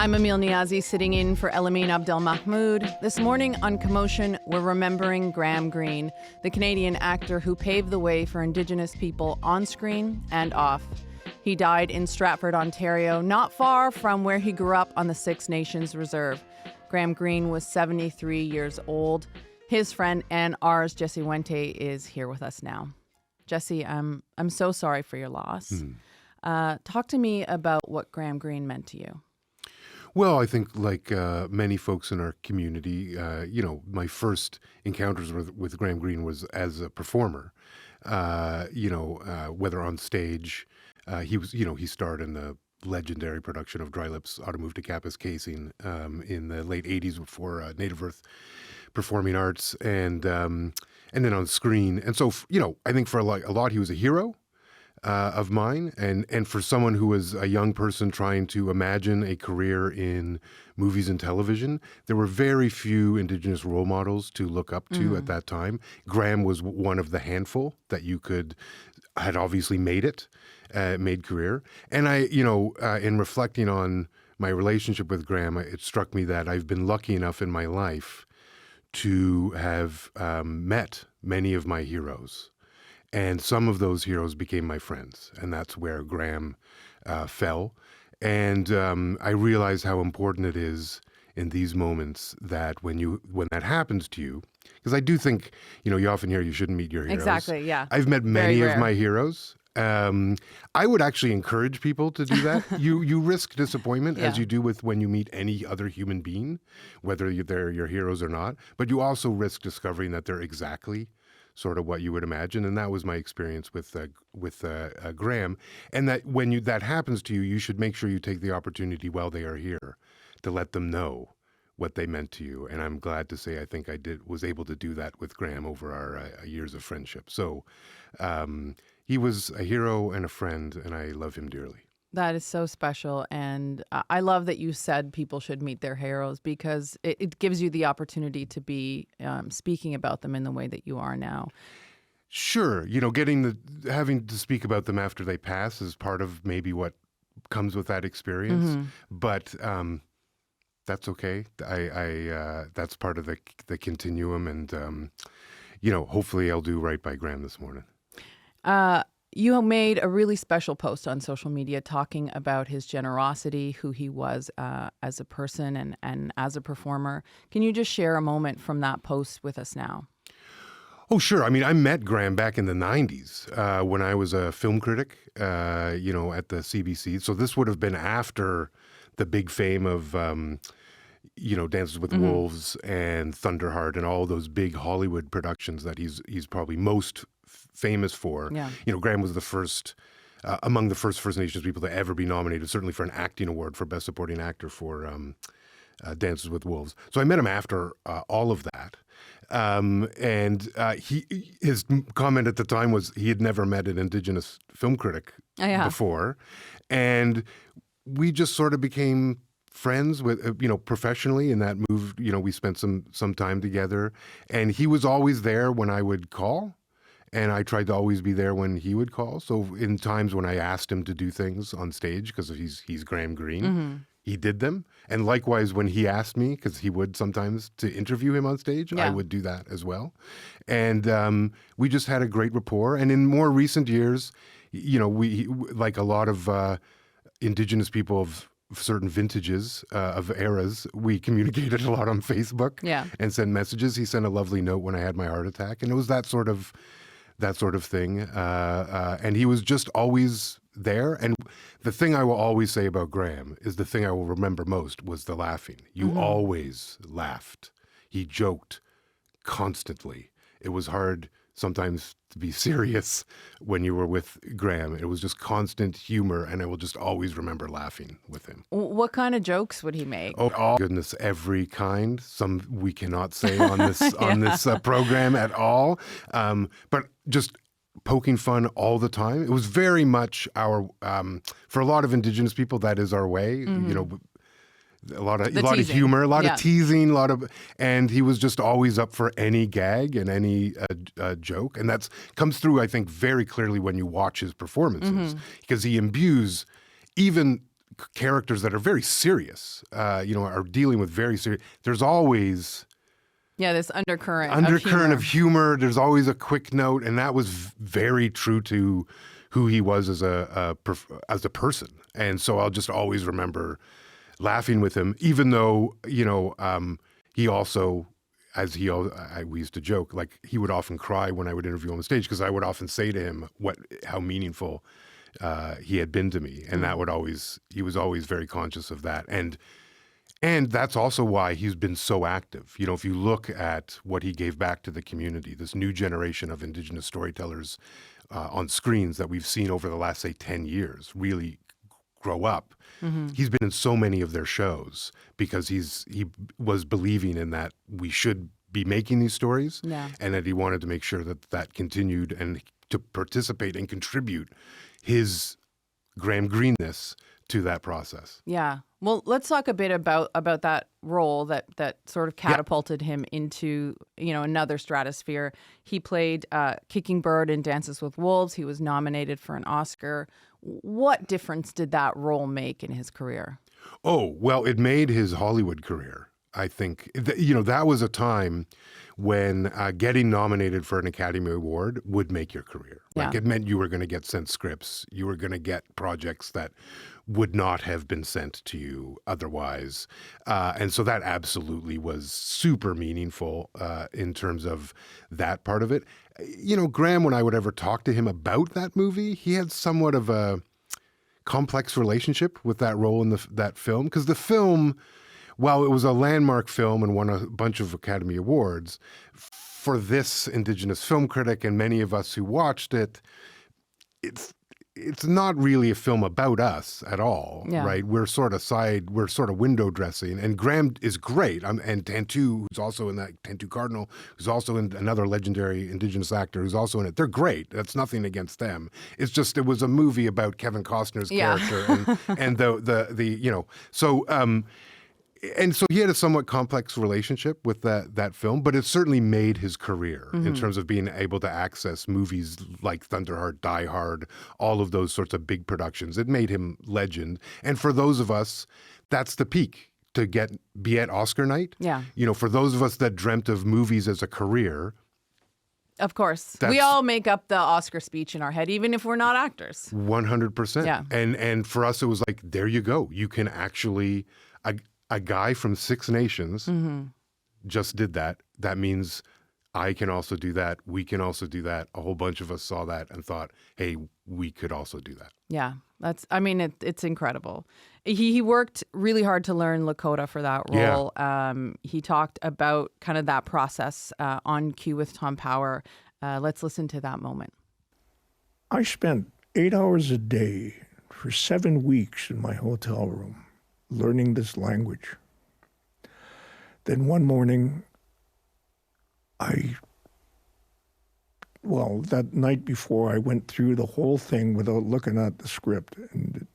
I'm Amil Niazi, sitting in for Elamin Abdelmahmoud. This morning on Commotion, we're remembering Graham Greene, the Canadian actor who paved the way for Indigenous people on screen and off. He died in Stratford, Ontario, not far from where he grew up on the Six Nations Reserve. Graham Greene was 73 years old. His friend and ours, Jesse Wente, is here with us now. Jesse, I'm so sorry for your loss. Talk to me about what Graham Greene meant to you. Well, I think like many folks in our community, my first encounters with Graham Greene was as a performer, whether on stage. He starred in the legendary production of Dry Lips, Autumn to Kappa's Casing in the late 80s for Native Earth Performing Arts and then on screen. And so, I think for a lot, he was a hero of mine, and for someone who was a young person trying to imagine a career in movies and television, there were very few Indigenous role models to look up to at that time. Graham was one of the handful that had obviously made career. And in reflecting on my relationship with Graham, it struck me that I've been lucky enough in my life to have met many of my heroes. And some of those heroes became my friends, and that's where Graham fell. And I realized how important it is in these moments that when that happens to you, because I do think, you often hear you shouldn't meet your heroes. Exactly, yeah. I've met many of my heroes. I would actually encourage people to do that. You risk disappointment as you do with when you meet any other human being, whether they're your heroes or not. But you also risk discovering that they're exactly sort of what you would imagine, and that was my experience with Graham. And that when that happens to you, you should make sure you take the opportunity while they are here to let them know what they meant to you. And I'm glad to say I think I was able to do that with Graham over our years of friendship. So he was a hero and a friend, and I love him dearly. That is so special, and I love that you said people should meet their heroes, because it gives you the opportunity to be speaking about them in the way that you are now. Sure, having to speak about them after they pass is part of maybe what comes with that experience, but that's okay. That's part of the continuum, and hopefully I'll do right by Graham this morning. You made a really special post on social media talking about his generosity, who he was as a person and as a performer. Can you just share a moment from that post with us now? Oh, sure. I mean, I met Graham back in the 90s when I was a film critic, at the CBC. So this would have been after the big fame of, Dances with Wolves and Thunderheart and all those big Hollywood productions that he's probably most famous for. Yeah. Graham was the first, among the first First Nations people to ever be nominated, certainly for an acting award for Best Supporting Actor for Dances with Wolves. So I met him after all of that. His comment at the time was he had never met an Indigenous film critic before. And we just sort of became friends with, professionally in that move. We spent some time together, and he was always there when I would call. And I tried to always be there when he would call. So in times when I asked him to do things on stage, because he's Graham Greene, he did them. And likewise, when he asked me, because he would sometimes, to interview him on stage, I would do that as well. And we just had a great rapport. And in more recent years, we, like a lot of Indigenous people of certain vintages of eras, we communicated a lot on Facebook and sent messages. He sent a lovely note when I had my heart attack. And it was that sort of thing. And he was just always there. And the thing I will always say about Graham is the thing I will remember most was the laughing. You always laughed. He joked constantly. It was hard sometimes to be serious when you were with Graham. It was just constant humor, and I will just always remember laughing with him. What kind of jokes would he make? Oh, goodness, every kind. Some we cannot say on this program at all. But just poking fun all the time. It was very much our, for a lot of Indigenous people, that is our way. A lot of humor, a lot of teasing, and he was just always up for any gag and any joke, and that comes through, I think, very clearly when you watch his performances, because he imbues even characters that are very serious, are dealing with very serious. There's always this undercurrent of humor. There's always a quick note, and that was very true to who he was as a person. And so I'll just always remember laughing with him, even though he also, we used to joke, like he would often cry when I would interview him on stage, because I would often say to him how meaningful he had been to me, and he was always very conscious of that, and that's also why he's been so active. If you look at what he gave back to the community, this new generation of Indigenous storytellers on screens that we've seen over the last, say, 10 years really grow up. Mm-hmm. He's been in so many of their shows because he was believing in that we should be making these stories, and that he wanted to make sure that continued, and to participate and contribute his Graham Greenness to that process. Yeah. Well, let's talk a bit about that role that sort of catapulted him into, another stratosphere. He played Kicking Bird in Dances with Wolves. He was nominated for an Oscar. What difference did that role make in his career? Oh, well, it made his Hollywood career. I think, that was a time when getting nominated for an Academy Award would make your career. Like, it meant you were going to get sent scripts. You were going to get projects that would not have been sent to you otherwise. And so that absolutely was super meaningful in terms of that part of it. Graham, when I would ever talk to him about that movie, he had somewhat of a complex relationship with that role in that film, because the film, while it was a landmark film and won a bunch of Academy Awards, for this Indigenous film critic and many of us who watched it, it's not really a film about us at all, right? We're sort of window dressing. And Graham is great. And Tantu, who's also in that, Tantu Cardinal, who's also in another legendary Indigenous actor who's also in it. They're great. That's nothing against them. It's just, it was a movie about Kevin Costner's character and so he had a somewhat complex relationship with that film, but it certainly made his career in terms of being able to access movies like Thunderheart, Die Hard, all of those sorts of big productions. It made him legend. And for those of us, that's the peak, to be at Oscar night. Yeah. For those of us that dreamt of movies as a career. Of course. We all make up the Oscar speech in our head, even if we're not actors. 100%. Yeah. And for us, it was like, there you go. You can actually... A guy from Six Nations just did that. That means I can also do that. We can also do that. A whole bunch of us saw that and thought, hey, we could also do that. Yeah, it's incredible. He worked really hard to learn Lakota for that role. Yeah. He talked about kind of that process on Cue with Tom Power. Let's listen to that moment. I spent 8 hours a day for 7 weeks in my hotel room, learning this language. Then one morning, that night before, I went through the whole thing without looking at the script, and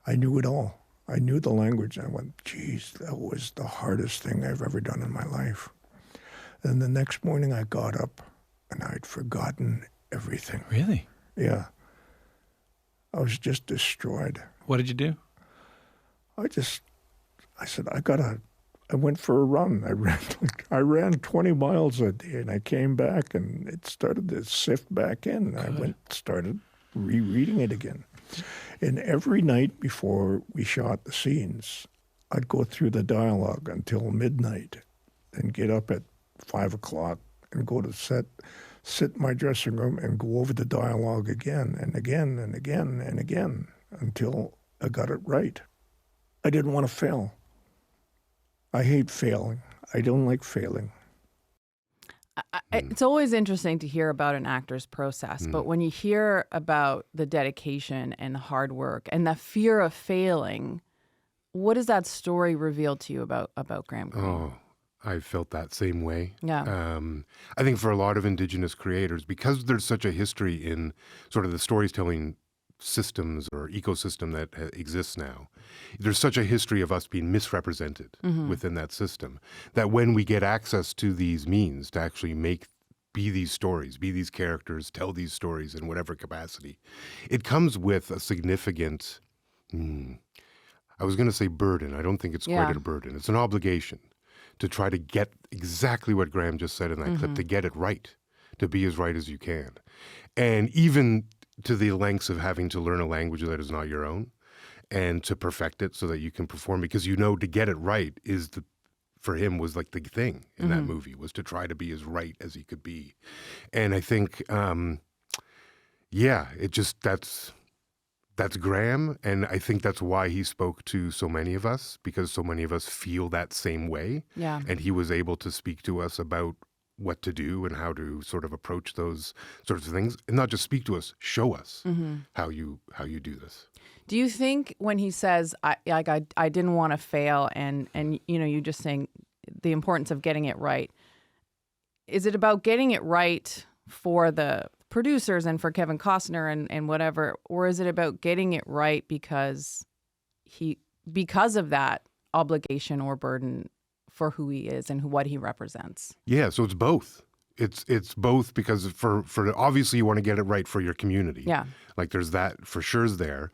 I knew it all. I knew the language. I went, geez, that was the hardest thing I've ever done in my life. And the next morning I got up, and I'd forgotten everything. Really? Yeah. I was just destroyed. What did you do? I said, I went for a run. I ran 20 miles a day, and I came back, and it started to sift back in. I started rereading it again. And every night before we shot the scenes, I'd go through the dialogue until midnight, and get up at 5 o'clock and go to sit in my dressing room and go over the dialogue again and again and again and again until I got it right. I didn't want to fail. I hate failing. I don't like failing. It's always interesting to hear about an actor's process, but when you hear about the dedication and the hard work and the fear of failing, what does that story reveal to you about Graham Greene? Oh, I felt that same way. Yeah. I think for a lot of Indigenous creators, because there's such a history in sort of the storytelling systems or ecosystem that exists now, there's such a history of us being misrepresented within that system, that when we get access to these means to actually be these stories, be these characters, tell these stories in whatever capacity, it comes with a significant I was going to say burden. I don't think it's quite a burden. It's an obligation to try to get exactly what Graham just said in that clip, to get it right, to be as right as you can. And even to the lengths of having to learn a language that is not your own and to perfect it so that you can perform. Because you know, to get it right is for him was like the thing in that movie, was to try to be as right as he could be. And I think, that's Graham, and I think that's why he spoke to so many of us, because so many of us feel that same way. Yeah. And he was able to speak to us about what to do and how to sort of approach those sorts of things, and not just speak to us, show us how you do this. Do you think when he says, I didn't want to fail, and you know, you just saying the importance of getting it right, is it about getting it right for the producers and for Kevin Costner and whatever, or is it about getting it right because of that obligation or burden for who he is and what he represents? Yeah, so it's both. It's both, because for obviously you want to get it right for your community. Yeah. Like there's that for sure is there.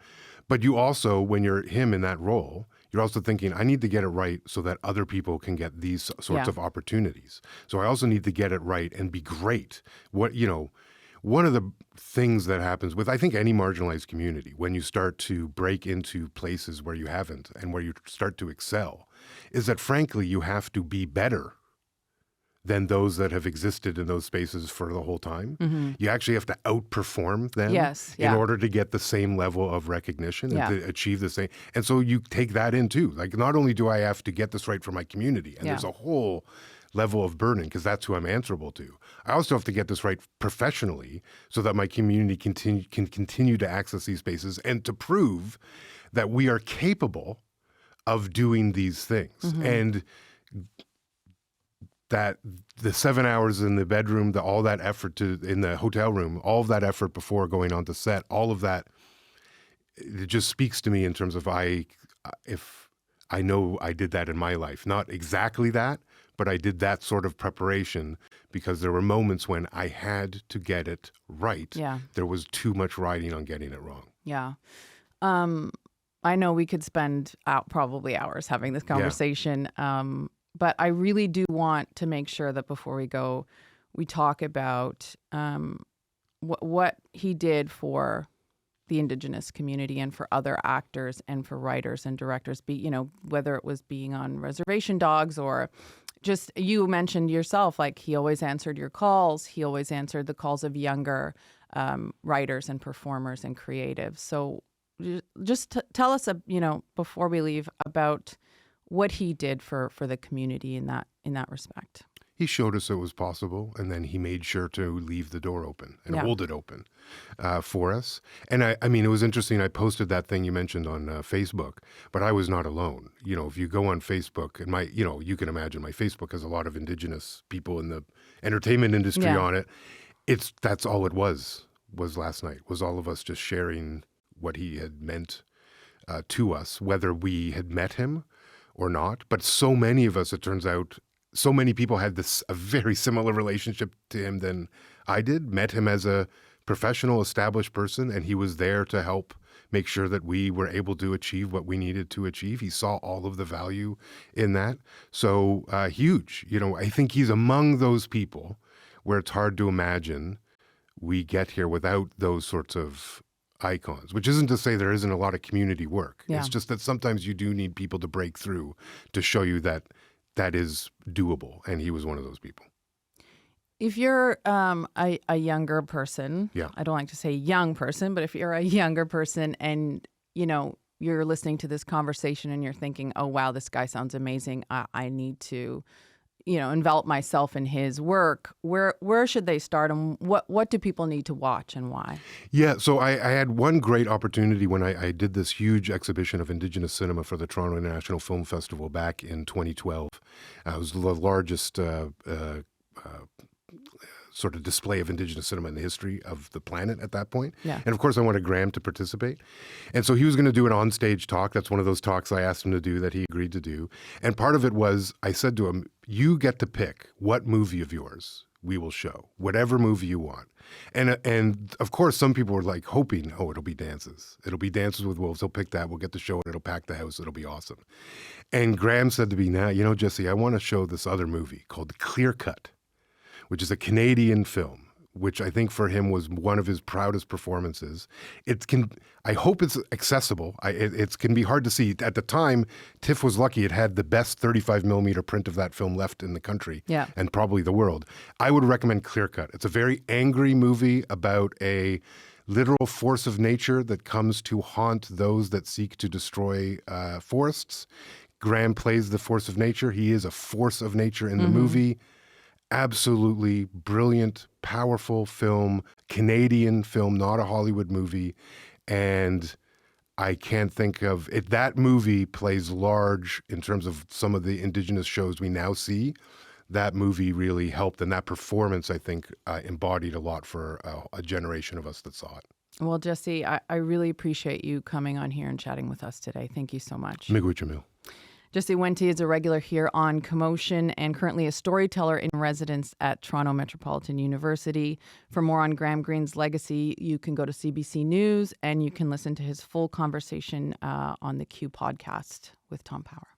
But you also, when you're him in that role, you're also thinking, I need to get it right so that other people can get these sorts of opportunities. So I also need to get it right and be great. One of the things that happens with, I think, any marginalized community, when you start to break into places where you haven't and where you start to excel, is that, frankly, you have to be better than those that have existed in those spaces for the whole time. You actually have to outperform them in order to get the same level of recognition and to achieve the same. And so you take that in too. Like, not only do I have to get this right for my community, and there's a whole level of burden because that's who I'm answerable to, I also have to get this right professionally so that my community can continue to access these spaces and to prove that we are capable of doing these things. And that the 7 hours in the bedroom, all that effort in the hotel room, all of that effort before going on to set, all of that, it just speaks to me in terms of if I know I did that in my life. Not exactly that, but I did that sort of preparation because there were moments when I had to get it right. Yeah. There was too much riding on getting it wrong. Yeah. I know we could spend probably hours having this conversation, but I really do want to make sure that before we go, we talk about what he did for the Indigenous community and for other actors and for writers and directors, whether it was being on Reservation Dogs or just, you mentioned yourself, like he always answered your calls. He always answered the calls of younger writers and performers and creatives. So just tell us, before we leave, about what he did for the community in that respect. He showed us it was possible, and then he made sure to leave the door open and hold it open for us. And I mean, it was interesting. I posted that thing you mentioned on Facebook, but I was not alone. If you go on Facebook, and you can imagine my Facebook has a lot of Indigenous people in the entertainment industry on it. That's all it was last night, was all of us just sharing what he had meant to us, whether we had met him or not. But so many of us, it turns out, so many people had a very similar relationship to him than I did, met him as a professional, established person, and he was there to help make sure that we were able to achieve what we needed to achieve. He saw all of the value in that. So huge. I think he's among those people where it's hard to imagine we get here without those sorts of icons, which isn't to say there isn't a lot of community work. It's just that sometimes you do need people to break through to show you that is doable, and he was one of those people. If you're a younger person, I don't like to say young person, but if you're a younger person and, you're listening to this conversation and you're thinking, oh, wow, this guy sounds amazing. I need to, envelop myself in his work. Where should they start, and what do people need to watch and why? Yeah, so I had one great opportunity when I did this huge exhibition of Indigenous cinema for the Toronto International Film Festival back in 2012. It was the largest sort of display of Indigenous cinema in the history of the planet at that point. Yeah. And of course I wanted Graham to participate. And so he was going to do an on-stage talk. That's one of those talks I asked him to do that he agreed to do. And part of it was, I said to him, you get to pick what movie of yours we will show. Whatever movie you want. And of course, some people were like hoping, oh, it'll be Dances. It'll be Dances with Wolves. He'll pick that. We'll get to show it. It'll pack the house. It'll be awesome. And Graham said to me, now, you know, Jesse, I want to show this other movie called Clear Cut, which is a Canadian film, which I think for him was one of his proudest performances. I hope it's accessible. It can be hard to see. At the time, TIFF was lucky. It had the best 35 millimeter print of that film left in the country and probably the world. I would recommend Clear Cut. It's a very angry movie about a literal force of nature that comes to haunt those that seek to destroy forests. Graham plays the force of nature. He is a force of nature in the movie. Absolutely brilliant, powerful film, Canadian film, not a Hollywood movie. And I can't think of it. That movie plays large in terms of some of the Indigenous shows we now see. That movie really helped. And that performance, I think, embodied a lot for a generation of us that saw it. Well, Jesse, I really appreciate you coming on here and chatting with us today. Thank you so much. Miigwech, Amil. Jesse Wente is a regular here on Commotion and currently a storyteller in residence at Toronto Metropolitan University. For more on Graham Greene's legacy, you can go to CBC News and you can listen to his full conversation on the Q podcast with Tom Power.